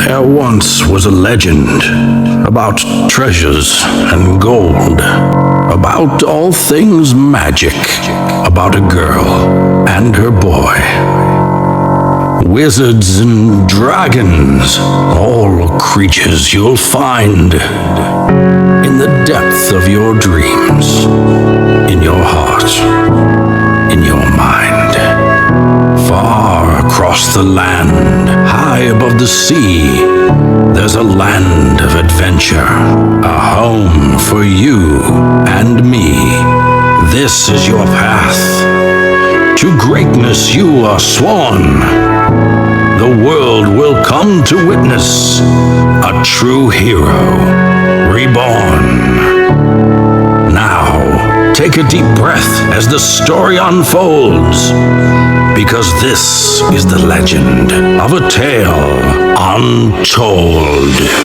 There once was a legend about treasures and gold, about all things magic, about a girl and her boy. Wizards and dragons, all creatures you'll find in the depth of your dreams, in your heart, in your mind. Far across the land, high above the sea, there's a land of adventure, a home for you and me. This is your path. To greatness you are sworn. The world will come to witness a true hero reborn. Now, take a deep breath as the story unfolds, because this is the legend of a tale untold.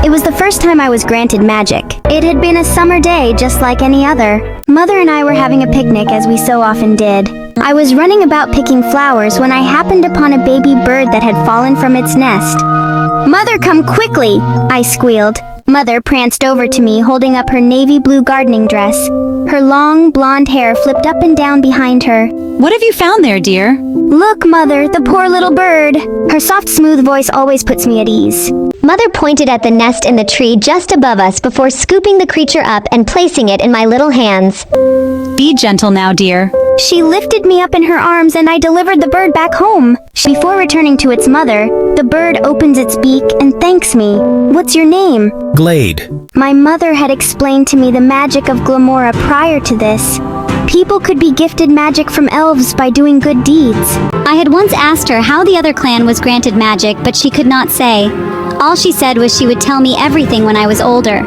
It was the first time I was granted magic. It had been a summer day just like any other. Mother and I were having a picnic as we so often did. I was running about picking flowers when I happened upon a baby bird that had fallen from its nest. "Mother, come quickly!" I squealed. Mother pranced over to me, holding up her navy blue gardening dress. Her long, blonde hair flipped up and down behind her. What have you found there, dear? "Look, Mother, the poor little bird." Her soft, smooth voice always puts me at ease. Mother pointed at the nest in the tree just above us before scooping the creature up and placing it in my little hands. Be gentle now, dear. She lifted me up in her arms and I delivered the bird back home. Before returning to its mother, the bird opens its beak and thanks me. "What's your name?" Glade. My mother had explained to me the magic of Glamora prior to this. People could be gifted magic from elves by doing good deeds. I had once asked her how the other clan was granted magic, but she could not say. All she said was she would tell me everything when I was older.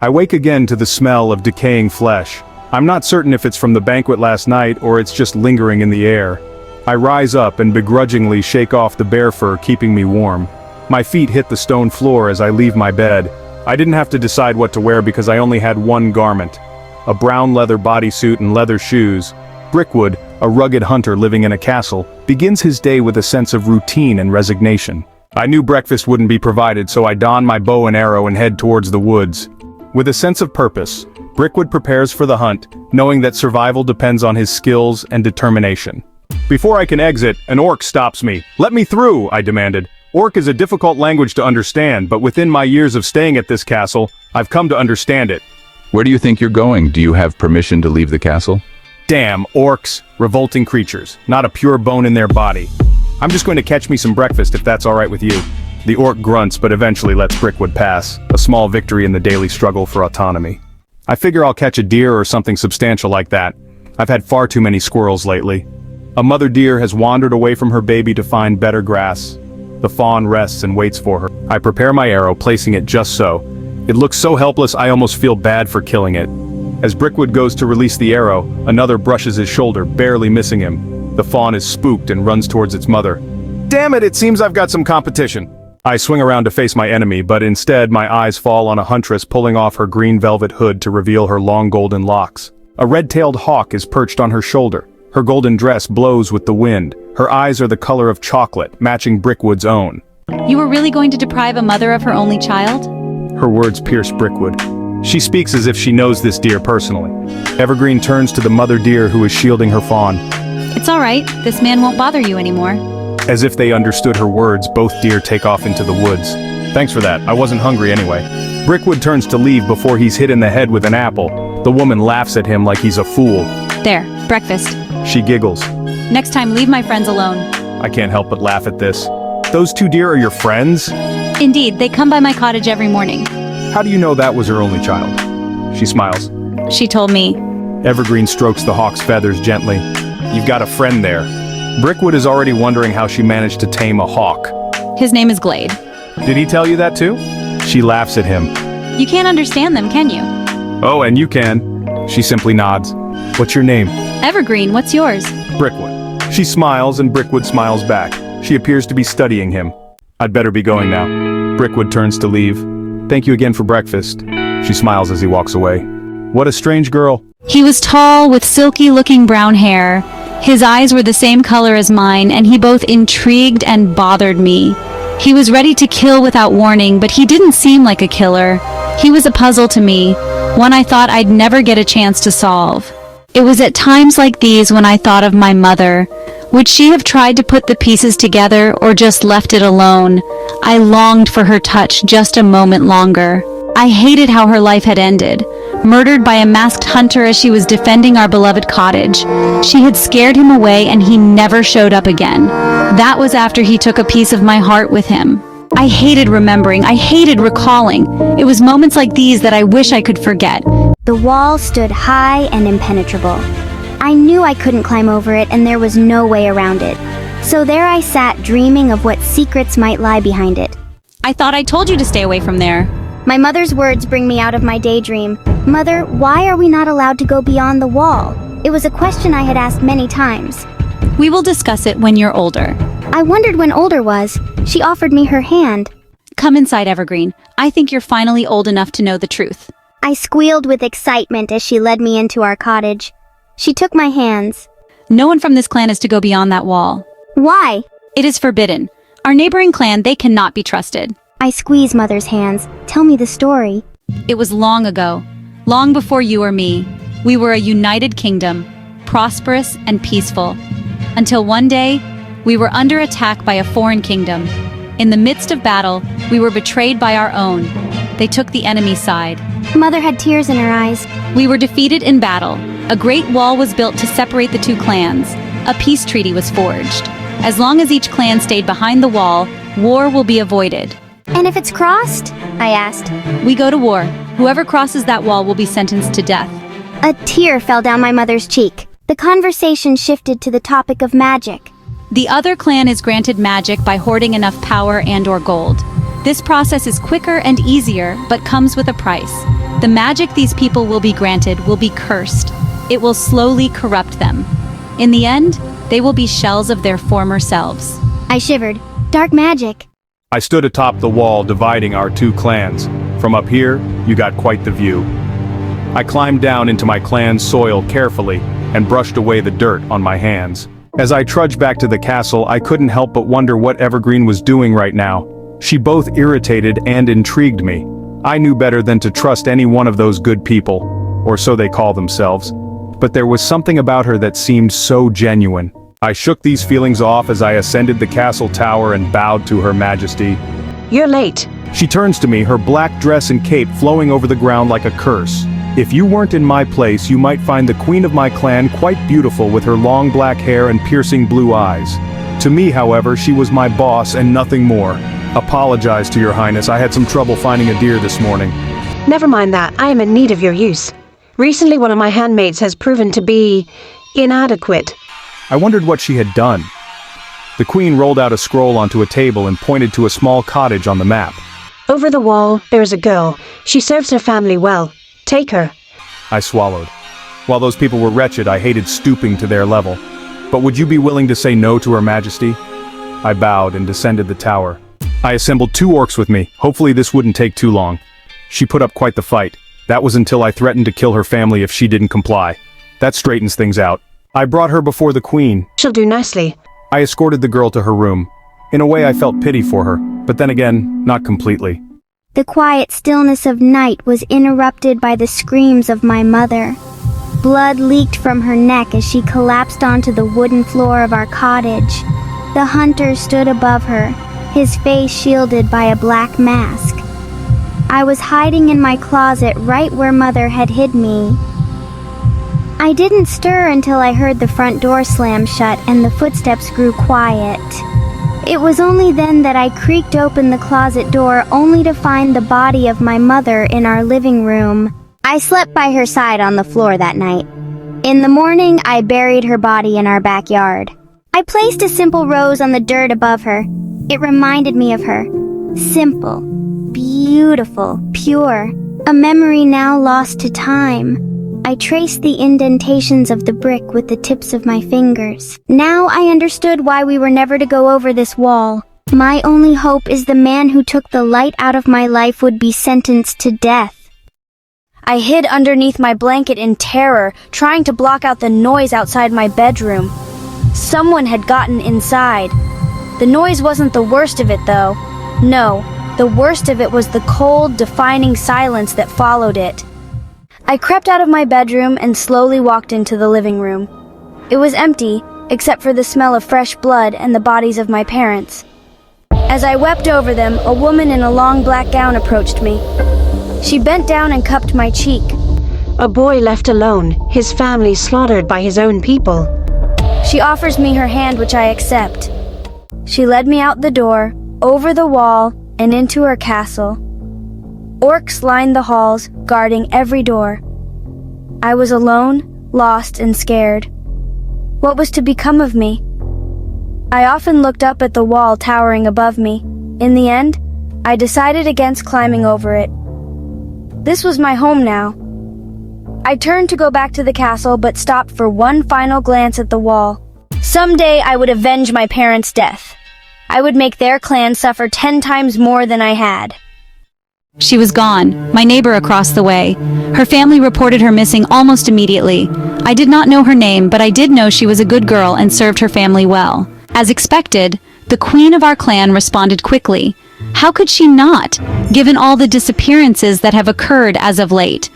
I wake again to the smell of decaying flesh. I'm not certain if it's from the banquet last night or it's just lingering in the air. I rise up and begrudgingly shake off the bear fur keeping me warm. My feet hit the stone floor as I leave my bed. I didn't have to decide what to wear because I only had one garment. A brown leather bodysuit and leather shoes. Brickwood, a rugged hunter living in a castle, begins his day with a sense of routine and resignation. I knew breakfast wouldn't be provided, so I don my bow and arrow and head towards the woods. With a sense of purpose, Brickwood prepares for the hunt, knowing that survival depends on his skills and determination. Before I can exit, an orc stops me. "Let me through," I demanded. Orc is a difficult language to understand, but within my years of staying at this castle, I've come to understand it. Where do you think you're going? Do you have permission to leave the castle? Damn, orcs. Revolting creatures. Not a pure bone in their body. I'm just going to catch me some breakfast if that's alright with you. The orc grunts but eventually lets Brickwood pass, a small victory in the daily struggle for autonomy. I figure I'll catch a deer or something substantial like that. I've had far too many squirrels lately. A mother deer has wandered away from her baby to find better grass. The fawn rests and waits for her. I prepare my arrow, placing it just so. It looks so helpless I almost feel bad for killing it. As Brickwood goes to release the arrow, another brushes his shoulder, barely missing him. The fawn is spooked and runs towards its mother. Damn it, it seems I've got some competition. I swing around to face my enemy, but instead my eyes fall on a huntress pulling off her green velvet hood to reveal her long golden locks. A red-tailed hawk is perched on her shoulder. Her golden dress blows with the wind. Her eyes are the color of chocolate, matching Brickwood's own. You were really going to deprive a mother of her only child? Her words pierce Brickwood. She speaks as if she knows this deer personally. Evergreen turns to the mother deer who is shielding her fawn. It's all right. This man won't bother you anymore. As if they understood her words, both deer take off into the woods. Thanks for that. I wasn't hungry anyway. Brickwood turns to leave before he's hit in the head with an apple. The woman laughs at him like he's a fool. There, breakfast. She giggles. Next time, leave my friends alone. I can't help but laugh at this. Those two deer are your friends? Indeed, they come by my cottage every morning. How do you know that was her only child? She smiles. She told me. Evergreen strokes the hawk's feathers gently. You've got a friend there. Brickwood is already wondering how she managed to tame a hawk. His name is Glade. Did he tell you that too? She laughs at him. You can't understand them, can you? Oh, and you can. She simply nods. What's your name? Evergreen, what's yours? Brickwood. She smiles and Brickwood smiles back. She appears to be studying him. I'd better be going now. Brickwood turns to leave. Thank you again for breakfast. She smiles as he walks away. What a strange girl. He was tall, with silky-looking brown hair. His eyes were the same color as mine, and he both intrigued and bothered me. He was ready to kill without warning, but he didn't seem like a killer. He was a puzzle to me, one I thought I'd never get a chance to solve. It was at times like these when I thought of my mother. Would she have tried to put the pieces together or just left it alone? I longed for her touch just a moment longer. I hated how her life had ended. Murdered by a masked hunter as she was defending our beloved cottage. She had scared him away and he never showed up again. That was after he took a piece of my heart with him. I hated remembering, I hated recalling. It was moments like these that I wish I could forget. The wall stood high and impenetrable. I knew I couldn't climb over it and there was no way around it. So there I sat dreaming of what secrets might lie behind it. I thought I told you to stay away from there. My mother's words bring me out of my daydream. Mother, why are we not allowed to go beyond the wall? It was a question I had asked many times. We will discuss it when you're older. I wondered when older was. She offered me her hand. Come inside, Evergreen. I think you're finally old enough to know the truth. I squealed with excitement as she led me into our cottage. She took my hands. No one from this clan is to go beyond that wall. Why? It is forbidden. Our neighboring clan, they cannot be trusted. I squeezed Mother's hands. Tell me the story. It was long ago, long before you or me. We were a united kingdom, prosperous and peaceful. Until one day, we were under attack by a foreign kingdom. In the midst of battle, we were betrayed by our own. They took the enemy's side. Mother had tears in her eyes. We were defeated in battle. A great wall was built to separate the two clans. A peace treaty was forged. As long as each clan stayed behind the wall, war will be avoided. And if it's crossed? I asked. We go to war. Whoever crosses that wall will be sentenced to death. A tear fell down my mother's cheek. The conversation shifted to the topic of magic. The other clan is granted magic by hoarding enough power and/or gold. This process is quicker and easier, but comes with a price. The magic these people will be granted will be cursed. It will slowly corrupt them. In the end, they will be shells of their former selves. I shivered. Dark magic. I stood atop the wall dividing our two clans. From up here, you got quite the view. I climbed down into my clan's soil carefully and brushed away the dirt on my hands. As I trudged back to the castle, I couldn't help but wonder what Evergreen was doing right now. She both irritated and intrigued me. I knew better than to trust any one of those good people, or so they call themselves. But there was something about her that seemed so genuine. I shook these feelings off as I ascended the castle tower and bowed to Her Majesty. You're late. She turns to me, her black dress and cape flowing over the ground like a curse. If you weren't in my place, you might find the queen of my clan quite beautiful with her long black hair and piercing blue eyes. To me, however, she was my boss and nothing more. Apologize to your highness, I had some trouble finding a deer this morning. Never mind that, I am in need of your use. Recently one of my handmaids has proven to be inadequate. I wondered what she had done. The queen rolled out a scroll onto a table and pointed to a small cottage on the map. Over the wall, there is a girl. She serves her family well. Take her. I swallowed. While those people were wretched, I hated stooping to their level. But would you be willing to say no to Her Majesty? I bowed and descended the tower. I assembled 2 orcs with me. Hopefully this wouldn't take too long. She put up quite the fight. That was until I threatened to kill her family if she didn't comply. That straightens things out. I brought her before the queen. She'll do nicely. I escorted the girl to her room. In a way I felt pity for her, but then again, not completely. The quiet stillness of night was interrupted by the screams of my mother. Blood leaked from her neck as she collapsed onto the wooden floor of our cottage. The hunter stood above her, his face shielded by a black mask. I was hiding in my closet right where Mother had hid me. I didn't stir until I heard the front door slam shut and the footsteps grew quiet. It was only then that I creaked open the closet door only to find the body of my mother in our living room. I slept by her side on the floor that night. In the morning, I buried her body in our backyard. I placed a simple rose on the dirt above her. It reminded me of her. Simple, beautiful, pure. A memory now lost to time. I traced the indentations of the brick with the tips of my fingers. Now I understood why we were never to go over this wall. My only hope is the man who took the light out of my life would be sentenced to death. I hid underneath my blanket in terror, trying to block out the noise outside my bedroom. Someone had gotten inside. The noise wasn't the worst of it, though. No, the worst of it was the cold, defining silence that followed it. I crept out of my bedroom and slowly walked into the living room. It was empty, except for the smell of fresh blood and the bodies of my parents. As I wept over them, a woman in a long black gown approached me. She bent down and cupped my cheek. A boy left alone, his family slaughtered by his own people. She offers me her hand, which I accept. She led me out the door, over the wall, and into her castle. Orcs lined the halls, guarding every door. I was alone, lost, and scared. What was to become of me? I often looked up at the wall towering above me. In the end, I decided against climbing over it. This was my home now. I turned to go back to the castle, but stopped for one final glance at the wall. Someday I would avenge my parents' death. I would make their clan suffer 10 times more than I had. She was gone, my neighbor across the way. Her family reported her missing almost immediately. I did not know her name, but I did know she was a good girl and served her family well. As expected, the queen of our clan responded quickly. How could she not, given all the disappearances that have occurred as of late?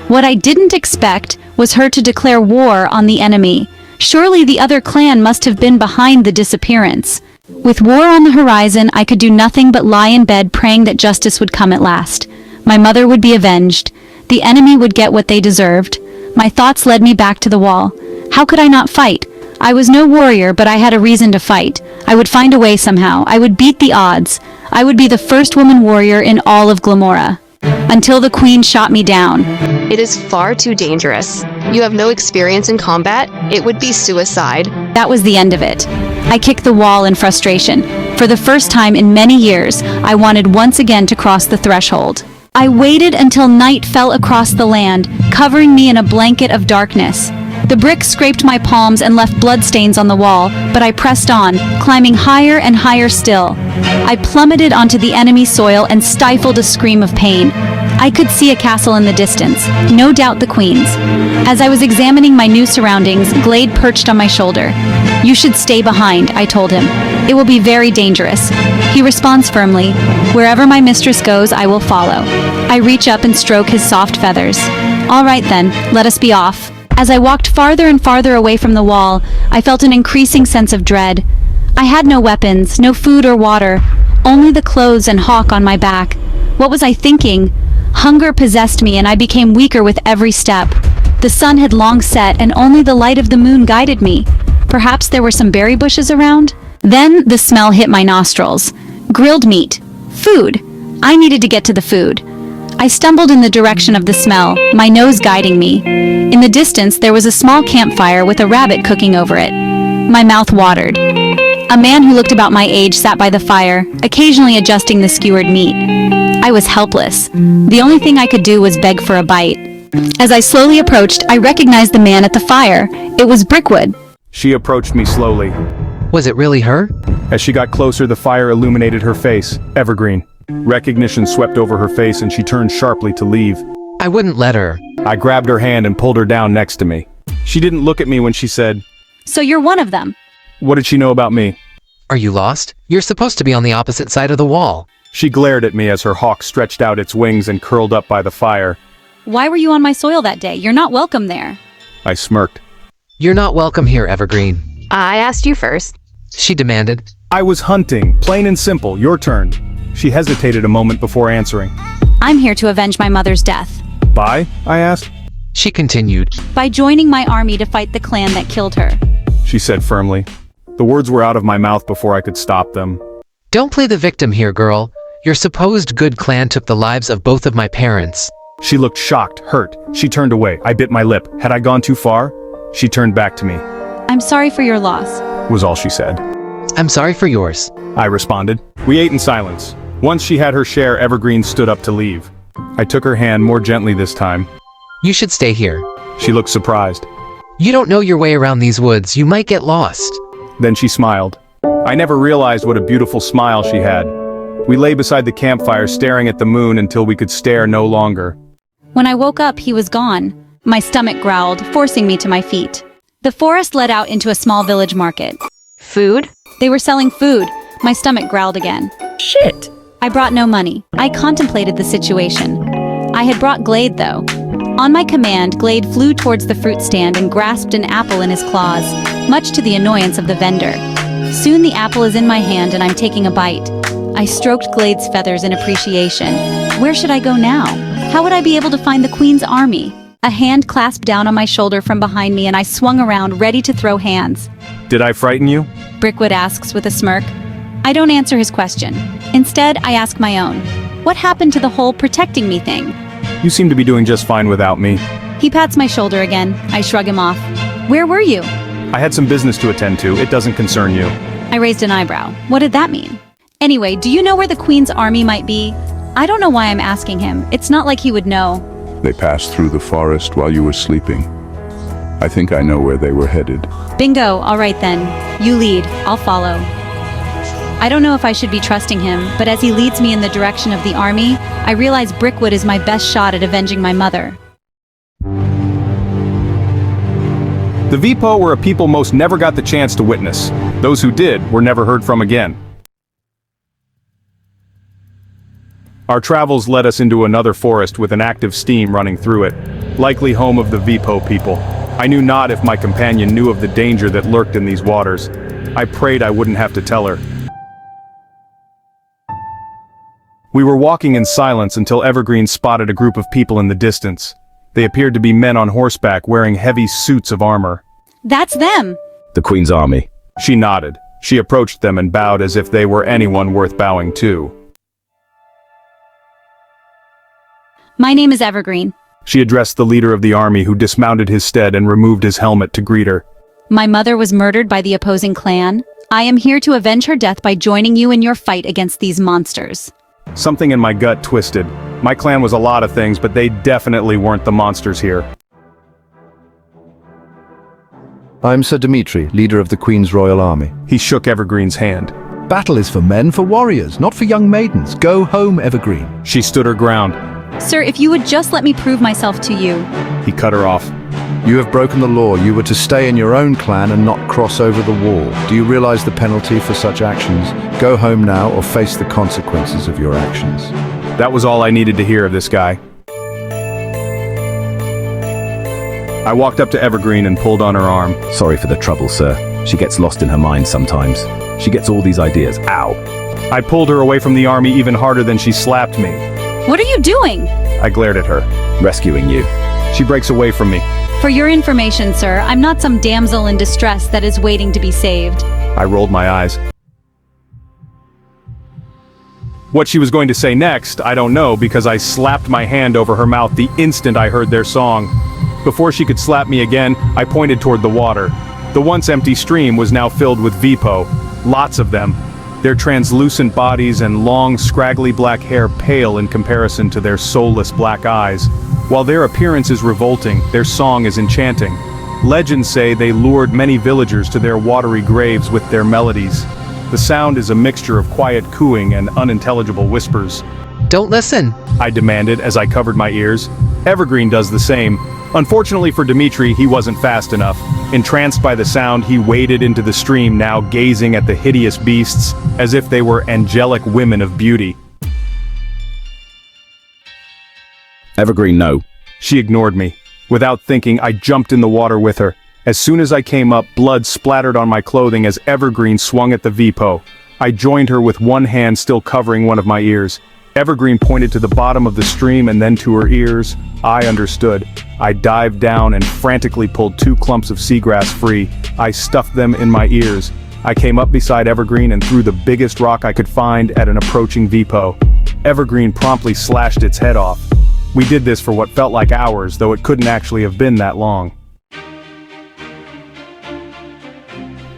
What I didn't expect was her to declare war on the enemy. Surely the other clan must have been behind the disappearance. With war on the horizon, I could do nothing but lie in bed praying that justice would come at last. My mother would be avenged. The enemy would get what they deserved. My thoughts led me back to the wall. How could I not fight? I was no warrior, but I had a reason to fight. I would find a way somehow. I would beat the odds. I would be the first woman warrior in all of Glamora. Until the queen shot me down. It is far too dangerous. You have no experience in combat. It would be suicide. That was the end of it. I kicked the wall in frustration. For the first time in many years, I wanted once again to cross the threshold. I waited until night fell across the land, covering me in a blanket of darkness. The bricks scraped my palms and left bloodstains on the wall, but I pressed on, climbing higher and higher still. I plummeted onto the enemy soil and stifled a scream of pain. I could see a castle in the distance, no doubt the queen's. As I was examining my new surroundings, Glade perched on my shoulder. "You should stay behind," I told him. "It will be very dangerous." He responds firmly, "Wherever my mistress goes, I will follow." I reach up and stroke his soft feathers. "All right then, let us be off." As I walked farther and farther away from the wall, I felt an increasing sense of dread. I had no weapons, no food or water, only the clothes and hawk on my back. What was I thinking? Hunger possessed me and I became weaker with every step. The sun had long set and only the light of the moon guided me. Perhaps there were some berry bushes around? Then the smell hit my nostrils. Grilled meat. Food. I needed to get to the food. I stumbled in the direction of the smell, my nose guiding me. In the distance, there was a small campfire with a rabbit cooking over it. My mouth watered. A man who looked about my age sat by the fire, occasionally adjusting the skewered meat. I was helpless. The only thing I could do was beg for a bite. As I slowly approached, I recognized the man at the fire. It was Brickwood. She approached me slowly. Was it really her? As she got closer, the fire illuminated her face, evergreen. Recognition swept over her face and she turned sharply to leave. I wouldn't let her. I grabbed her hand and pulled her down next to me. She didn't look at me when she said, "So you're one of them." "What did she know about me?" Are you lost? You're supposed to be on the opposite side of the wall. She glared at me as her hawk stretched out its wings and curled up by the fire. "Why were you on my soil that day? You're not welcome there." I smirked. You're not welcome here, Evergreen. I asked you first. She demanded. I was hunting, plain and simple, your turn. She hesitated a moment before answering. "I'm here to avenge my mother's death." By? I asked. She continued. "By joining my army to fight the clan that killed her." She said firmly. The words were out of my mouth before I could stop them. Don't play the victim here, girl. Your supposed good clan took the lives of both of my parents. She looked shocked, hurt. She turned away. I bit my lip. Had I gone too far? She turned back to me. "I'm sorry for your loss." Was all she said. I'm sorry for yours. I responded. We ate in silence. Once she had her share, Evergreen stood up to leave. I took her hand more gently this time. You should stay here. She looked surprised. You don't know your way around these woods. You might get lost. Then she smiled. I never realized what a beautiful smile she had. We lay beside the campfire staring at the moon until we could stare no longer. When I woke up, he was gone. My stomach growled, forcing me to my feet. The forest led out into a small village market. Food? They were selling food. My stomach growled again. Shit! I brought no money. I contemplated the situation. I had brought Glade, though. On my command, Glade flew towards the fruit stand and grasped an apple in his claws, much to the annoyance of the vendor. Soon the apple is in my hand and I'm taking a bite. I stroked Glade's feathers in appreciation. Where should I go now? How would I be able to find the Queen's army? A hand clasped down on my shoulder from behind me and I swung around, ready to throw hands. Did I frighten you? Brickwood asks with a smirk. I don't answer his question. Instead, I ask my own. What happened to the whole protecting me thing? You seem to be doing just fine without me. He pats my shoulder again. I shrug him off. Where were you? I had some business to attend to. It doesn't concern you. I raised an eyebrow. What did that mean? Anyway, do you know where the Queen's army might be? I don't know why I'm asking him. It's not like he would know. They passed through the forest while you were sleeping. I think I know where they were headed. Bingo. All right then. You lead. I'll follow. I don't know if I should be trusting him, but as he leads me in the direction of the army, I realize Brickwood is my best shot at avenging my mother. The Vipo were a people most never got the chance to witness. Those who did were never heard from again. Our travels led us into another forest with an active stream running through it, likely home of the Vipo people. I knew not if my companion knew of the danger that lurked in these waters. I prayed I wouldn't have to tell her. We were walking in silence until Evergreen spotted a group of people in the distance. They appeared to be men on horseback wearing heavy suits of armor. That's them! The Queen's army. She nodded. She approached them and bowed as if they were anyone worth bowing to. My name is Evergreen. She addressed the leader of the army who dismounted his steed and removed his helmet to greet her. My mother was murdered by the opposing clan. I am here to avenge her death by joining you in your fight against these monsters. Something in my gut twisted. My clan was a lot of things, but they definitely weren't the monsters here. I'm Sir Dimitri, leader of the Queen's Royal Army. He shook Evergreen's hand. Battle is for men, for warriors, not for young maidens. Go home, Evergreen. She stood her ground. Sir, if you would just let me prove myself to you. He cut her off. You have broken the law. You were to stay in your own clan and not cross over the wall. Do you realize the penalty for such actions? Go home now or face the consequences of your actions. That was all I needed to hear of this guy. I walked up to Evergreen and pulled on her arm. Sorry for the trouble, sir. She gets lost in her mind sometimes. She gets all these ideas. Ow! I pulled her away from the army even harder than she slapped me. What are you doing? I glared at her. Rescuing you. She breaks away from me. For your information, sir, I'm not some damsel in distress that is waiting to be saved. I rolled my eyes. What she was going to say next, I don't know, because I slapped my hand over her mouth the instant I heard their song. Before she could slap me again, I pointed toward the water. The once empty stream was now filled with Vipo. Lots of them. Their translucent bodies and long, scraggly black hair pale in comparison to their soulless black eyes. While their appearance is revolting, their song is enchanting. Legends say they lured many villagers to their watery graves with their melodies. The sound is a mixture of quiet cooing and unintelligible whispers. Don't listen, I demanded as I covered my ears. Evergreen does the same. Unfortunately for Dimitri, he wasn't fast enough. Entranced by the sound, he waded into the stream, now gazing at the hideous beasts as if they were angelic women of beauty. Evergreen, no. She ignored me. Without thinking, I jumped in the water with her. As soon as I came up, blood splattered on my clothing as Evergreen swung at the Vipo. I joined her with one hand still covering one of my ears. Evergreen pointed to the bottom of the stream and then to her ears. I understood. I dived down and frantically pulled 2 clumps of seagrass free. I stuffed them in my ears. I came up beside Evergreen and threw the biggest rock I could find at an approaching Vipo. Evergreen promptly slashed its head off. We did this for what felt like hours, though it couldn't actually have been that long.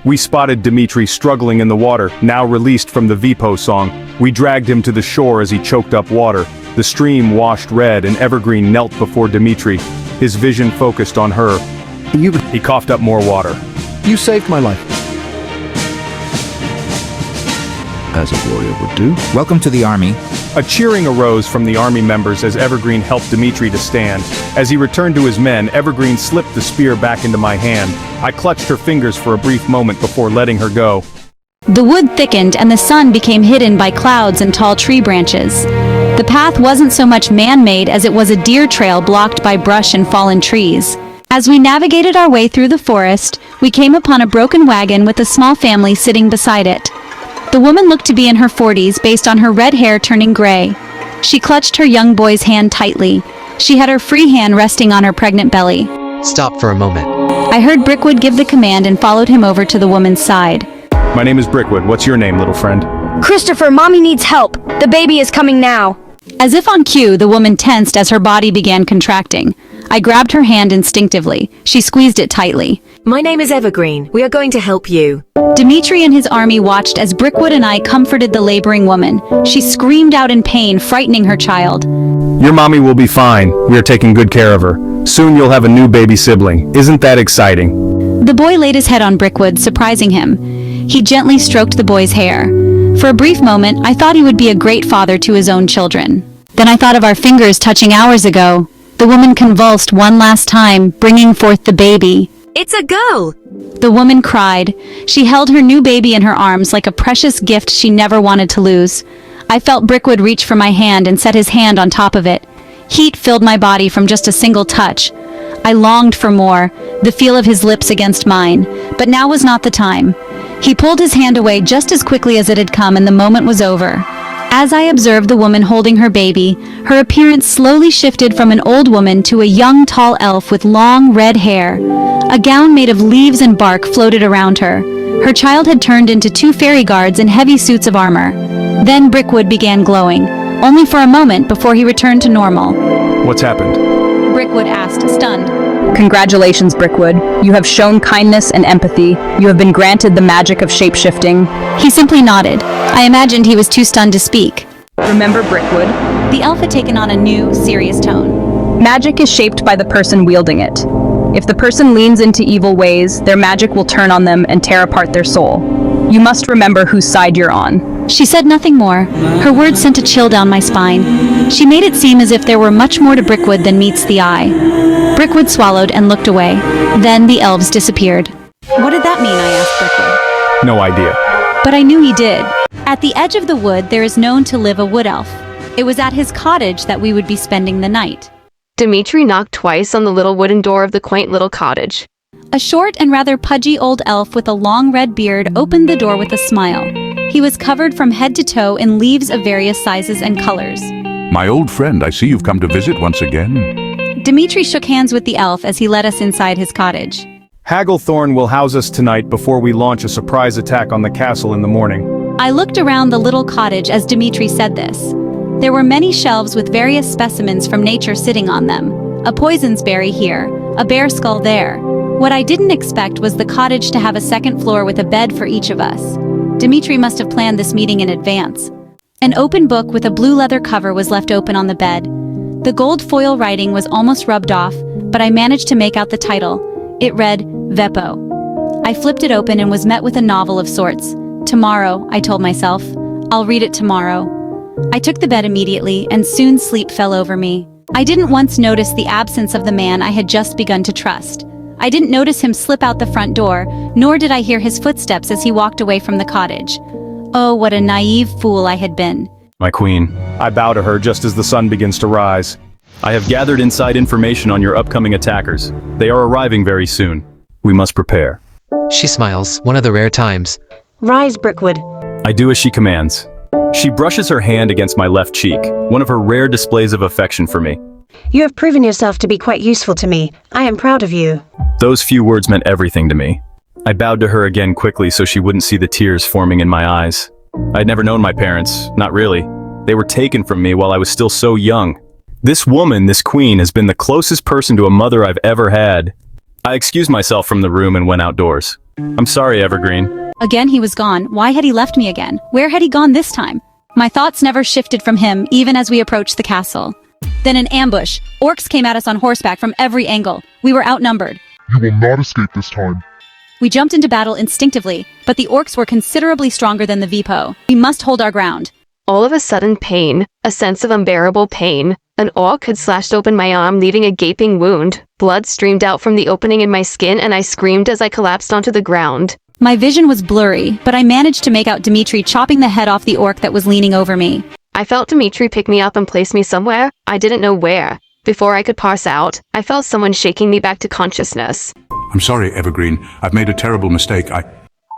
We spotted Dimitri struggling in the water, now released from the Vipo song. We dragged him to the shore as he choked up water. The stream washed red and Evergreen knelt before Dimitri, his vision focused on her. He coughed up more water. You saved my life. As a warrior would do. Welcome to the army. A cheering arose from the army members as Evergreen helped Dimitri to stand. As he returned to his men, Evergreen slipped the spear back into my hand. I clutched her fingers for a brief moment before letting her go. The wood thickened and the sun became hidden by clouds and tall tree branches. The path wasn't so much man-made as it was a deer trail blocked by brush and fallen trees. As we navigated our way through the forest, we came upon a broken wagon with a small family sitting beside it. The woman looked to be in her 40s based on her red hair turning gray. She clutched her young boy's hand tightly. She had her free hand resting on her pregnant belly. Stop for a moment. I heard Brickwood give the command and followed him over to the woman's side. My name is Brickwood. What's your name, little friend? Christopher, Mommy needs help. The baby is coming now. As if on cue, the woman tensed as her body began contracting. I grabbed her hand instinctively. She squeezed it tightly. My name is Evergreen. We are going to help you. Dimitri and his army watched as Brickwood and I comforted the laboring woman. She screamed out in pain, frightening her child. Your mommy will be fine. We are taking good care of her. Soon you'll have a new baby sibling. Isn't that exciting? The boy laid his head on Brickwood, surprising him. He gently stroked the boy's hair. For a brief moment, I thought he would be a great father to his own children. Then I thought of our fingers touching hours ago. The woman convulsed one last time, bringing forth the baby. It's a girl! The woman cried. She held her new baby in her arms like a precious gift she never wanted to lose. I felt Brickwood reach for my hand and set his hand on top of it. Heat filled my body from just a single touch. I longed for more, the feel of his lips against mine. But now was not the time. He pulled his hand away just as quickly as it had come, and the moment was over. As I observed the woman holding her baby, her appearance slowly shifted from an old woman to a young, tall elf with long, red hair. A gown made of leaves and bark floated around her. Her child had turned into two fairy guards in heavy suits of armor. Then Brickwood began glowing, only for a moment before he returned to normal. What's happened? Brickwood asked, stunned. Congratulations, Brickwood. You have shown kindness and empathy. You have been granted the magic of shape-shifting. He simply nodded. I imagined he was too stunned to speak. Remember, Brickwood, The elf had taken on a new, serious tone. magic is shaped by the person wielding it. If the person leans into evil ways, their magic will turn on them and tear apart their soul. You must remember whose side you're on. She said nothing more. Her words sent a chill down my spine. She made it seem as if there were much more to Brickwood than meets the eye. Brickwood swallowed and looked away. Then the elves disappeared. What did that mean? I asked Brickwood. No idea. But I knew he did. At the edge of the wood there is known to live a wood elf. It was at his cottage that we would be spending the night. Dimitri knocked twice on the little wooden door of the quaint little cottage. A short and rather pudgy old elf with a long red beard opened the door with a smile. He was covered from head to toe in leaves of various sizes and colors. My old friend, I see you've come to visit once again. Dimitri shook hands with the elf as he led us inside his cottage. Hagglethorn will house us tonight before we launch a surprise attack on the castle in the morning. I looked around the little cottage as Dimitri said this. There were many shelves with various specimens from nature sitting on them. A poison's berry here, a bear skull there. What I didn't expect was the cottage to have a second floor with a bed for each of us. Dimitri must have planned this meeting in advance. An open book with a blue leather cover was left open on the bed. The gold foil writing was almost rubbed off, but I managed to make out the title. It read, Vepo. I flipped it open and was met with a novel of sorts. Tomorrow, I told myself. I'll read it tomorrow. I took the bed immediately, and soon sleep fell over me. I didn't once notice the absence of the man I had just begun to trust. I didn't notice him slip out the front door, nor did I hear his footsteps as he walked away from the cottage. Oh, what a naive fool I had been. My queen. I bow to her just as the sun begins to rise. I have gathered inside information on your upcoming attackers. They are arriving very soon. We must prepare. She smiles, one of the rare times. Rise, Brickwood. I do as she commands. She brushes her hand against my left cheek, one of her rare displays of affection for me. You have proven yourself to be quite useful to me. I am proud of you. Those few words meant everything to me. I bowed to her again quickly so she wouldn't see the tears forming in my eyes. I'd never known my parents, not really. They were taken from me while I was still so young. This woman, this queen, has been the closest person to a mother I've ever had. I excused myself from the room and went outdoors. I'm sorry, Evergreen. Again he was gone. Why had he left me again? Where had he gone this time? My thoughts never shifted from him, even as we approached the castle. Then an ambush. Orcs came at us on horseback from every angle. We were outnumbered. You will not escape this time. We jumped into battle instinctively, but the orcs were considerably stronger than the Vipo. We must hold our ground. All of a sudden pain, a sense of unbearable pain. An orc had slashed open my arm, leaving a gaping wound. Blood streamed out from the opening in my skin, and I screamed as I collapsed onto the ground. My vision was blurry, but I managed to make out Dimitri chopping the head off the orc that was leaning over me. I felt Dimitri pick me up and place me somewhere. I didn't know where. Before I could parse out, I felt someone shaking me back to consciousness. I'm sorry, Evergreen. I've made a terrible mistake.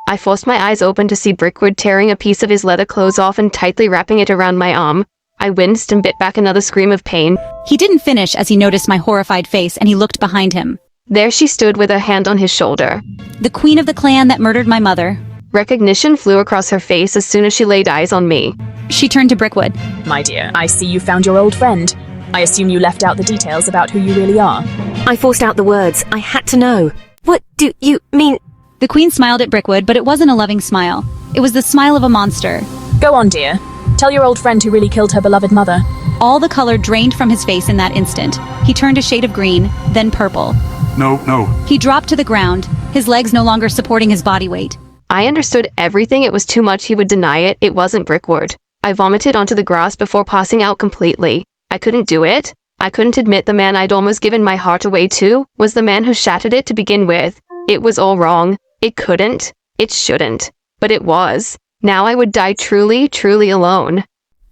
I forced my eyes open to see Brickwood tearing a piece of his leather clothes off and tightly wrapping it around my arm. I winced and bit back another scream of pain. He didn't finish as he noticed my horrified face, and he looked behind him. There she stood with her hand on his shoulder. The queen of the clan that murdered my mother. Recognition flew across her face as soon as she laid eyes on me. She turned to Brickwood. My dear, I see you found your old friend. I assume you left out the details about who you really are. I forced out the words. I had to know. What do you mean? The queen smiled at Brickwood, but it wasn't a loving smile. It was the smile of a monster. Go on, dear. Tell your old friend who really killed her beloved mother. All the color drained from his face in that instant. He turned a shade of green, then purple. No. He dropped to the ground, his legs no longer supporting his body weight. I understood everything. It was too much. He would deny it. It wasn't Brickwood. I vomited onto the grass before passing out completely. I couldn't do it. I couldn't admit the man I'd almost given my heart away to was the man who shattered it to begin with. It was all wrong. It couldn't. It shouldn't. But it was. Now I would die truly, truly alone.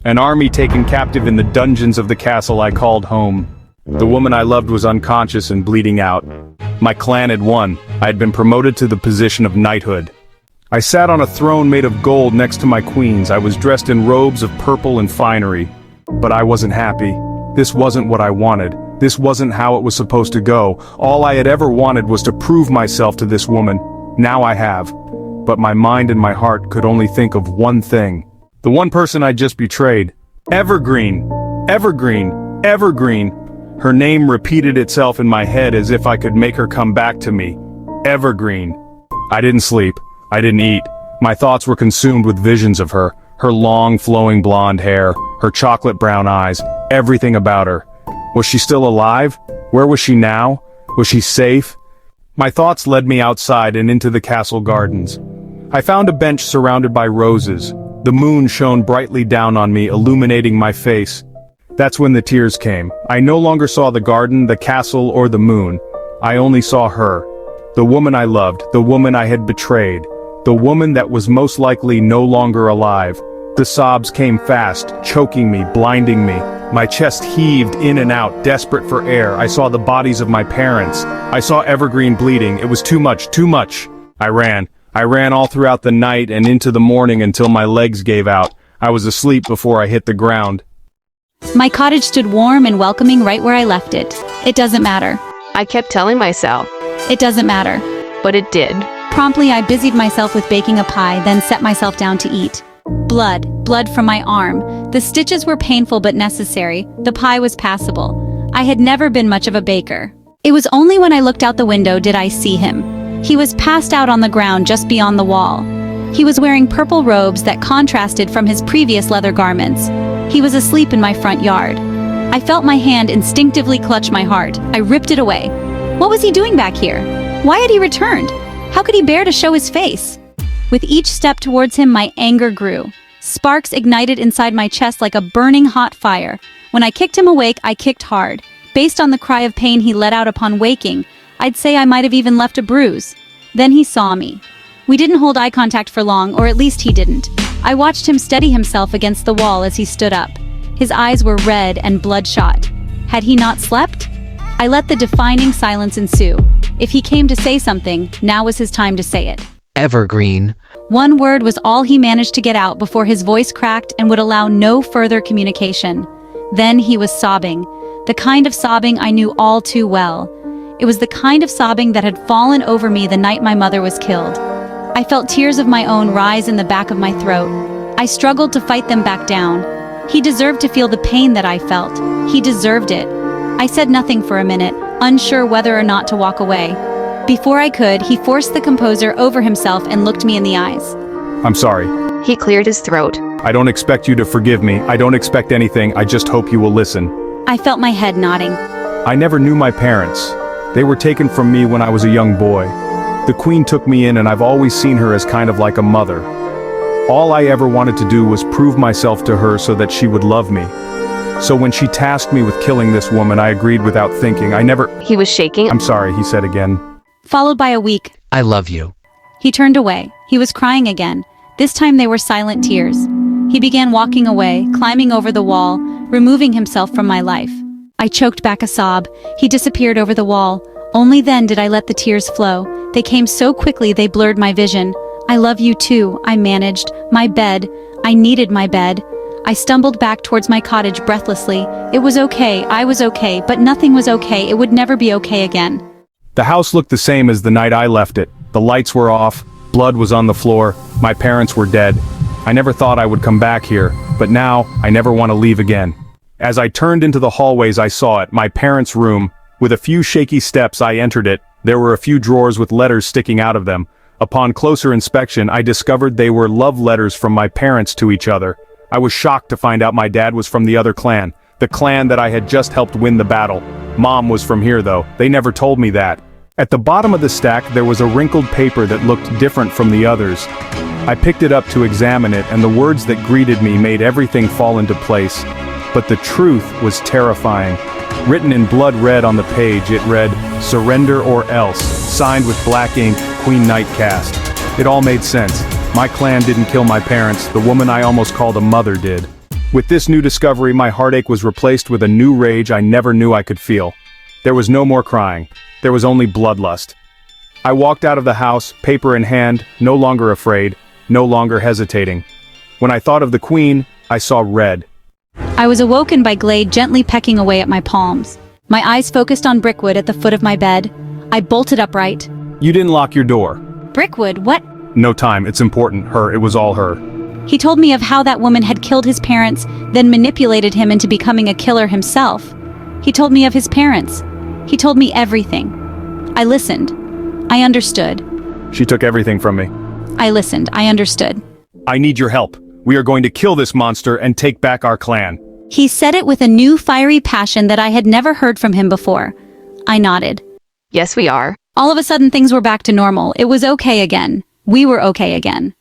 An army taken captive in the dungeons of the castle I called home. The woman I loved was unconscious and bleeding out. My clan had won. I had been promoted to the position of knighthood. I sat on a throne made of gold next to my queens. I was dressed in robes of purple and finery. But I wasn't happy. This wasn't what I wanted. This wasn't how it was supposed to go. All I had ever wanted was to prove myself to this woman. Now I have. But my mind and my heart could only think of one thing. The one person I just betrayed. Evergreen. Evergreen. Evergreen. Her name repeated itself in my head as if I could make her come back to me. Evergreen. I didn't sleep. I didn't eat. My thoughts were consumed with visions of her. Her long, flowing blonde hair. Her chocolate brown eyes. Everything about her. Was she still alive? Where was she now? Was she safe? My thoughts led me outside and into the castle gardens. I found a bench surrounded by roses. The moon shone brightly down on me, illuminating my face. That's when the tears came. I no longer saw the garden, the castle, or the moon. I only saw her. The woman I loved, the woman I had betrayed. The woman that was most likely no longer alive. The sobs came fast, choking me, blinding me. My chest heaved in and out, desperate for air. I saw the bodies of my parents. I saw Evergreen bleeding. It was too much, too much. I ran. I ran all throughout the night and into the morning until my legs gave out. I was asleep before I hit the ground. My cottage stood warm and welcoming right where I left it. It doesn't matter. I kept telling myself. It doesn't matter. But it did. Promptly I busied myself with baking a pie, then set myself down to eat. Blood from my arm. The stitches were painful but necessary. The pie was passable. I had never been much of a baker. It was only when I looked out the window did I see him. He was passed out on the ground just beyond the wall. He was wearing purple robes that contrasted from his previous leather garments. He was asleep in my front yard. I felt my hand instinctively clutch my heart. I ripped it away. What was he doing back here? Why had he returned? How could he bear to show his face? With each step towards him, my anger grew. Sparks ignited inside my chest like a burning hot fire. When I kicked him awake, I kicked hard. Based on the cry of pain he let out upon waking, I'd say I might have even left a bruise. Then he saw me. We didn't hold eye contact for long, or at least he didn't. I watched him steady himself against the wall as he stood up. His eyes were red and bloodshot. Had he not slept? I let the defining silence ensue. If he came to say something, now was his time to say it. Evergreen. One word was all he managed to get out before his voice cracked and would allow no further communication. Then he was sobbing. The kind of sobbing I knew all too well. It was the kind of sobbing that had fallen over me the night my mother was killed. I felt tears of my own rise in the back of my throat. I struggled to fight them back down. He deserved to feel the pain that I felt. He deserved it. I said nothing for a minute, unsure whether or not to walk away. Before I could, he forced the composure over himself and looked me in the eyes. I'm sorry. He cleared his throat. I don't expect you to forgive me. I don't expect anything. I just hope you will listen. I felt my head nodding. I never knew my parents. They were taken from me when I was a young boy. The queen took me in and I've always seen her as kind of like a mother. All I ever wanted to do was prove myself to her so that she would love me. So when she tasked me with killing this woman, I agreed without thinking. He was shaking. I'm sorry, he said again. Followed by a week. I love you. He turned away. He was crying again. This time they were silent tears. He began walking away, climbing over the wall, removing himself from my life. I choked back a sob. He disappeared over the wall. Only then did I let the tears flow. They came so quickly they blurred my vision. I love you too, I managed. My bed. I needed my bed. I stumbled back towards my cottage breathlessly. It was okay, I was okay, but nothing was okay. It would never be okay again. The house looked the same as the night I left it. The lights were off, blood was on the floor, my parents were dead. I never thought I would come back here, but now I never want to leave again. As I turned into the hallways I saw it, my parents' room. With a few shaky steps I entered it. There were a few drawers with letters sticking out of them. Upon closer inspection I discovered they were love letters from my parents to each other. I was shocked to find out my dad was from the other clan, the clan that I had just helped win the battle. Mom was from here though, they never told me that. At the bottom of the stack there was a wrinkled paper that looked different from the others. I picked it up to examine it and the words that greeted me made everything fall into place. But the truth was terrifying. Written in blood red on the page it read, "Surrender or else," signed with black ink, Queen Knight cast. It all made sense. My clan didn't kill my parents, the woman I almost called a mother did. With this new discovery my heartache was replaced with a new rage I never knew I could feel. There was no more crying. There was only bloodlust. I walked out of the house, paper in hand, no longer afraid, no longer hesitating. When I thought of the queen, I saw red. I was awoken by Glade gently pecking away at my palms. My eyes focused on Brickwood at the foot of my bed. I bolted upright. You didn't lock your door. Brickwood, what? No time, it's important. It was all her. He told me of how that woman had killed his parents, then manipulated him into becoming a killer himself. He told me of his parents. He told me everything. I listened. I understood. She took everything from me. I listened. I understood. I need your help. We are going to kill this monster and take back our clan. He said it with a new fiery passion that I had never heard from him before. I nodded. Yes, we are. All of a sudden things were back to normal. It was okay again. We were okay again.